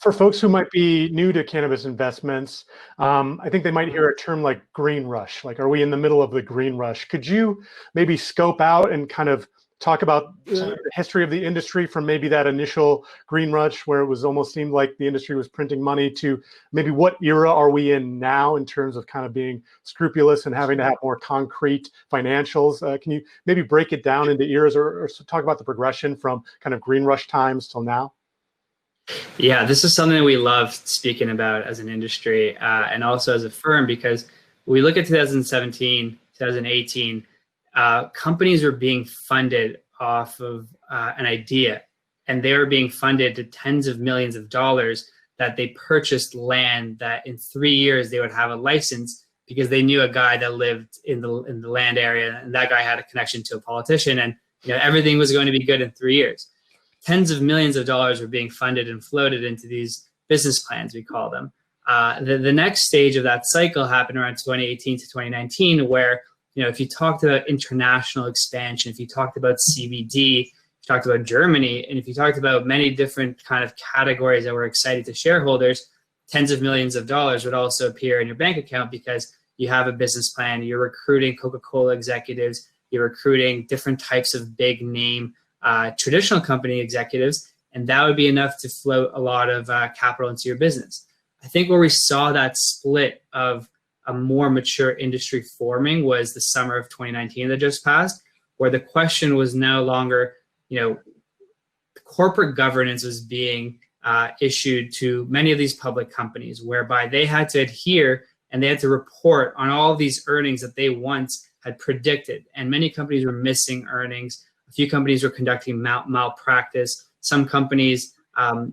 For folks who might be new to cannabis investments, I think they might hear a term like green rush. Like, are we in the middle of the green rush? Could you maybe scope out and kind of talk about the history of the industry from maybe that initial green rush where it was almost seemed like the industry was printing money to maybe what era are we in now in terms of kind of being scrupulous and having to have more concrete financials? Can you maybe break it down into eras or talk about the progression from kind of green rush times till now? Yeah, this is something that we love speaking about as an industry and also as a firm, because we look at 2017, 2018, companies were being funded off of an idea, and they were being funded to tens of millions of dollars that they purchased land that in 3 years they would have a license because they knew a guy that lived in the land area, and that guy had a connection to a politician, and everything was going to be good in 3 years. Tens of millions of dollars were being funded and floated into these business plans, we call them. The next stage of that cycle happened around 2018 to 2019, where if you talked about international expansion, if you talked about CBD, if you talked about Germany, and if you talked about many different kind of categories that were exciting to shareholders, tens of millions of dollars would also appear in your bank account because you have a business plan, you're recruiting Coca-Cola executives, you're recruiting different types of big name traditional company executives, and that would be enough to float a lot of capital into your business. I think where we saw that split of a more mature industry forming was the summer of 2019 that just passed, where the question was no longer, corporate governance was being issued to many of these public companies, whereby they had to adhere and they had to report on all of these earnings that they once had predicted. And many companies were missing earnings. A few companies were conducting malpractice. Some companies,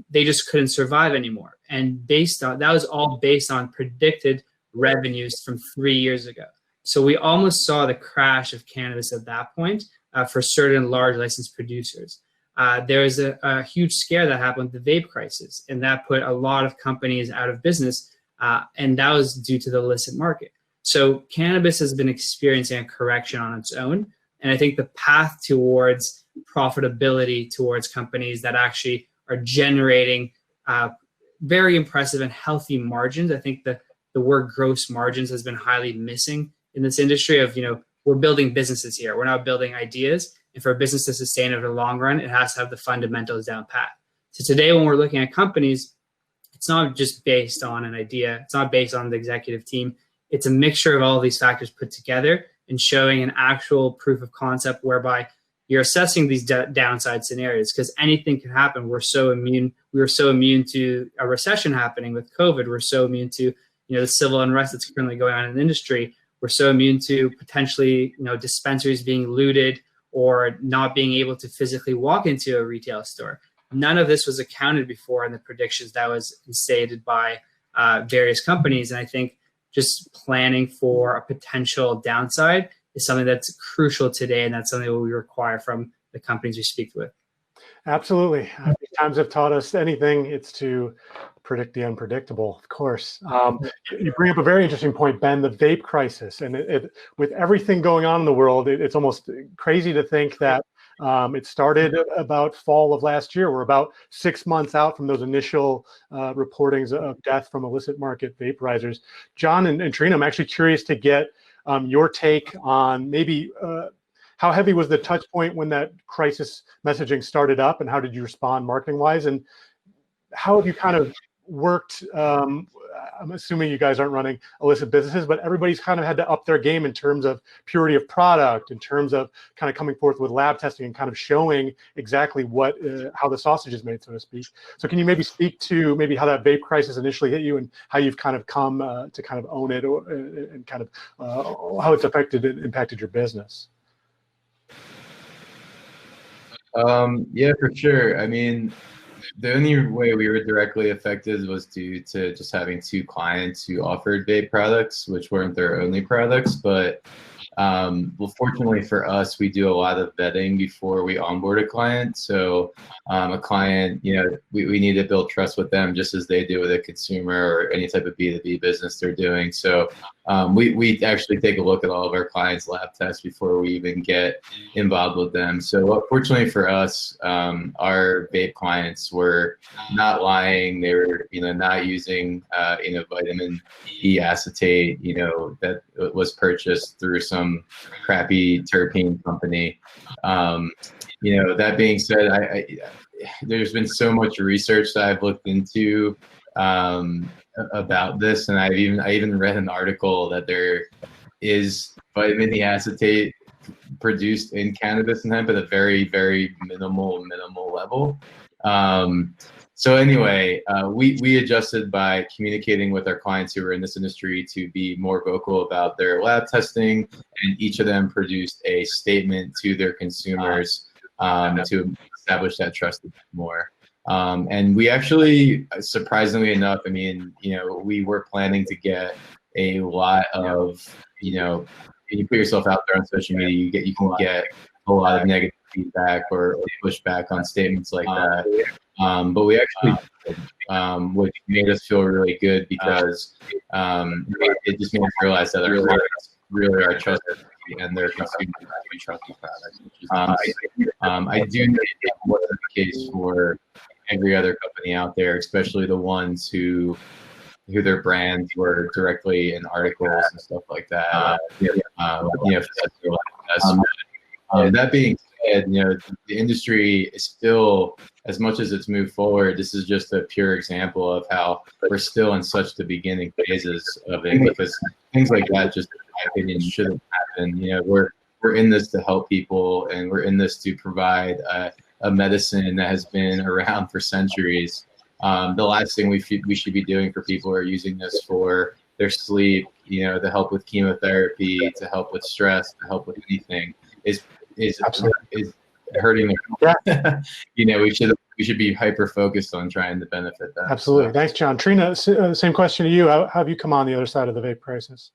they just couldn't survive anymore. And that was all based on predicted revenues from 3 years ago. So we almost saw the crash of cannabis at that point for certain large licensed producers. There was a huge scare that happened with the vape crisis, and that put a lot of companies out of business, and that was due to the illicit market. So cannabis has been experiencing a correction on its own. And I think the path towards profitability, towards companies that actually are generating very impressive and healthy margins. I think the word gross margins has been highly missing in this industry of, we're building businesses here. We're not building ideas. And for a business to sustain over the long run, it has to have the fundamentals down pat. So today when we're looking at companies, it's not just based on an idea. It's not based on the executive team. It's a mixture of all of these factors put together and showing an actual proof of concept whereby you're assessing these downside scenarios, because anything can happen. We were so immune to a recession happening with COVID. We're so immune to the civil unrest that's currently going on in the industry. We're so immune to potentially dispensaries being looted or not being able to physically walk into a retail store. None of this was accounted before in the predictions that was stated by various companies. And I think just planning for a potential downside is something that's crucial today, and that's something that we require from the companies we speak with. Absolutely. These times have taught us anything, it's to predict the unpredictable, of course. You bring up a very interesting point, Ben, the vape crisis. And with everything going on in the world, it's almost crazy to think that it started about fall of last year. We're about 6 months out from those initial reportings of death from illicit market vaporizers. John and Trina, I'm actually curious to get your take on maybe how heavy was the touch point when that crisis messaging started up, and how did you respond marketing-wise? And how have you kind of worked, I'm assuming you guys aren't running illicit businesses, but everybody's kind of had to up their game in terms of purity of product, in terms of kind of coming forth with lab testing and kind of showing exactly what, how the sausage is made, so to speak. So can you maybe speak to maybe how that vape crisis initially hit you and how you've kind of come to kind of own it, and kind of how it's impacted your business? Yeah, for sure. I mean, the only way we were directly affected was due to just having 2 clients who offered vape products, which weren't their only products. But Well, fortunately for us, we do a lot of vetting before we onboard a client. So a client, we need to build trust with them just as they do with a consumer or any type of B2B business they're doing. So we actually take a look at all of our clients' lab tests before we even get involved with them. So fortunately for us, our vape clients were not lying. They were, not using, vitamin E acetate, that was purchased through some crappy terpene company. That being said, there's been so much research that I've looked into about this, and I even read an article that there is vitamin E acetate produced in cannabis and hemp at a very, very minimal level. So anyway, we adjusted by communicating with our clients who were in this industry to be more vocal about their lab testing, and each of them produced a statement to their consumers to establish that trust more. And we actually, surprisingly enough, we were planning to get a lot of, when you put yourself out there on social media, you can get a lot of negative feedback or pushback on statements like that. But we actually did, which made us feel really good because it just made us realize that our clients really are trusted and their consumers really trust the product, which is nice. I do think it wasn't the case for every other company out there, especially the ones who their brands were directly in articles and stuff like that. That being said, the industry is still, as much as it's moved forward, this is just a pure example of how we're still in such the beginning phases of it, because things like that just, in my opinion, shouldn't happen. We're in this to help people, and we're in this to provide a medicine that has been around for centuries. The last thing we should be doing for people who are using this for their sleep, to help with chemotherapy, to help with stress, to help with anything, is hurting them. We should be hyper focused on trying to benefit them. Absolutely. Thanks, John. Trina, same question to you. How have you come on the other side of the vape crisis?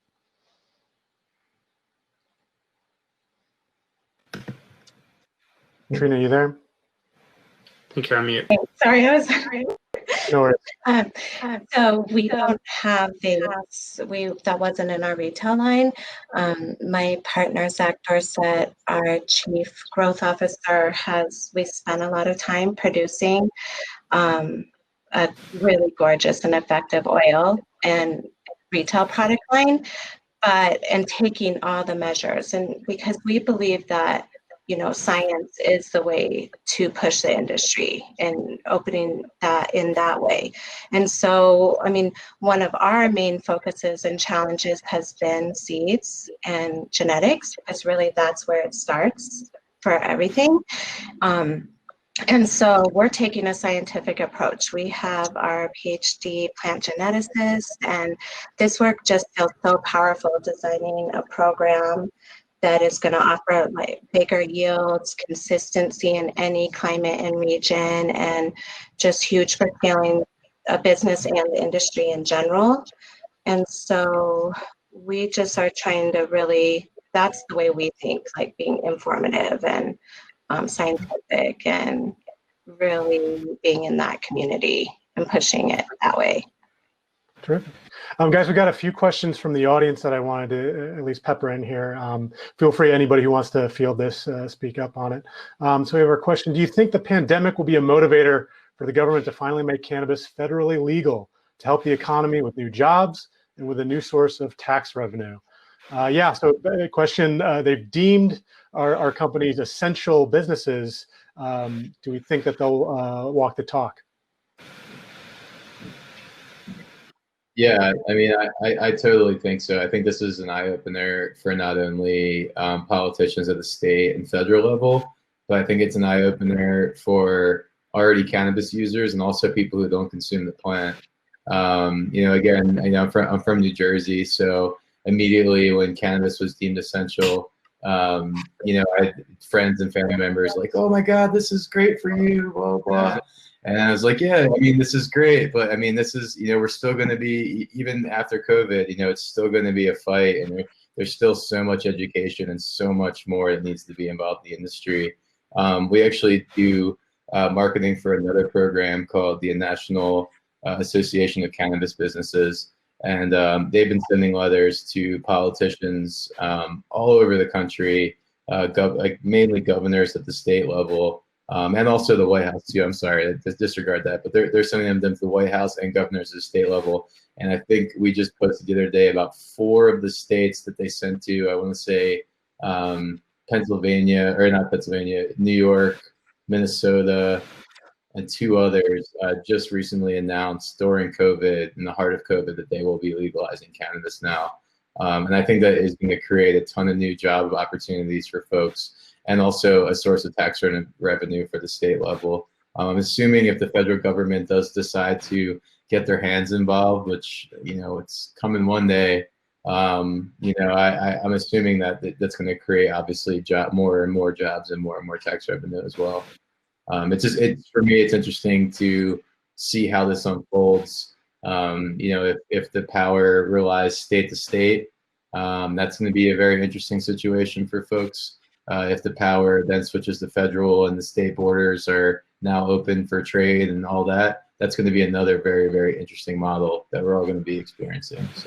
Trina, you there? I think you're on mute. Sorry, I was. No worries. So we don't have vapes. That wasn't in our retail line. My partner, Zach Dorset, our chief growth officer, we spent a lot of time producing a really gorgeous and effective oil and retail product line, and taking all the measures. And because we believe that science is the way to push the industry and opening that in that way. And so, one of our main focuses and challenges has been seeds and genetics, because really that's where it starts for everything. And so we're taking a scientific approach. We have our PhD plant geneticist, and this work just feels so powerful, designing a program that is going to offer bigger yields, consistency in any climate and region, and just huge for scaling a business and the industry in general. And so we just are trying to really, that's the way we think, being informative and scientific, and really being in that community and pushing it that way. Terrific. Guys, we got a few questions from the audience that I wanted to at least pepper in here. Feel free, anybody who wants to field this, speak up on it. So we have our question: do you think the pandemic will be a motivator for the government to finally make cannabis federally legal to help the economy with new jobs and with a new source of tax revenue? Yeah, so question, they've deemed our companies essential businesses. Do we think that they'll walk the talk? Yeah, I totally think so. I think this is an eye-opener for not only politicians at the state and federal level, but I think it's an eye-opener for already cannabis users and also people who don't consume the plant. Again, I'm from New Jersey, so immediately when cannabis was deemed essential, I had friends and family members like, "Oh my God, this is great for you," blah blah. And I was like, yeah, this is great, but this is, we're still going to be, even after COVID, it's still going to be a fight, and there's still so much education and so much more that needs to be involved in the industry. We actually do marketing for another program called the National Association of Cannabis Businesses. And they've been sending letters to politicians all over the country, like mainly governors at the state level, and also the White House too. I'm sorry, disregard that, but they're sending them to the White House and governors at the state level. And I think we just posted the other day about 4 of the states that they sent to. I want to say Pennsylvania, or not Pennsylvania, New York, Minnesota, and 2 others just recently announced during COVID, in the heart of COVID, that they will be legalizing cannabis now. And I think that is going to create a ton of new job opportunities for folks, and also a source of tax revenue for the state level. I'm assuming if the federal government does decide to get their hands involved, which, you know, it's coming one day, you know, I'm assuming that that's going to create, obviously, more and more jobs and more tax revenue as well. It's for me, it's interesting to see how this unfolds. You know, if the power relies state to state, that's going to be a very interesting situation for folks. If the power then switches to federal and the state borders are now open for trade and all that, that's going to be another very, very interesting model that we're all going to be experiencing. So.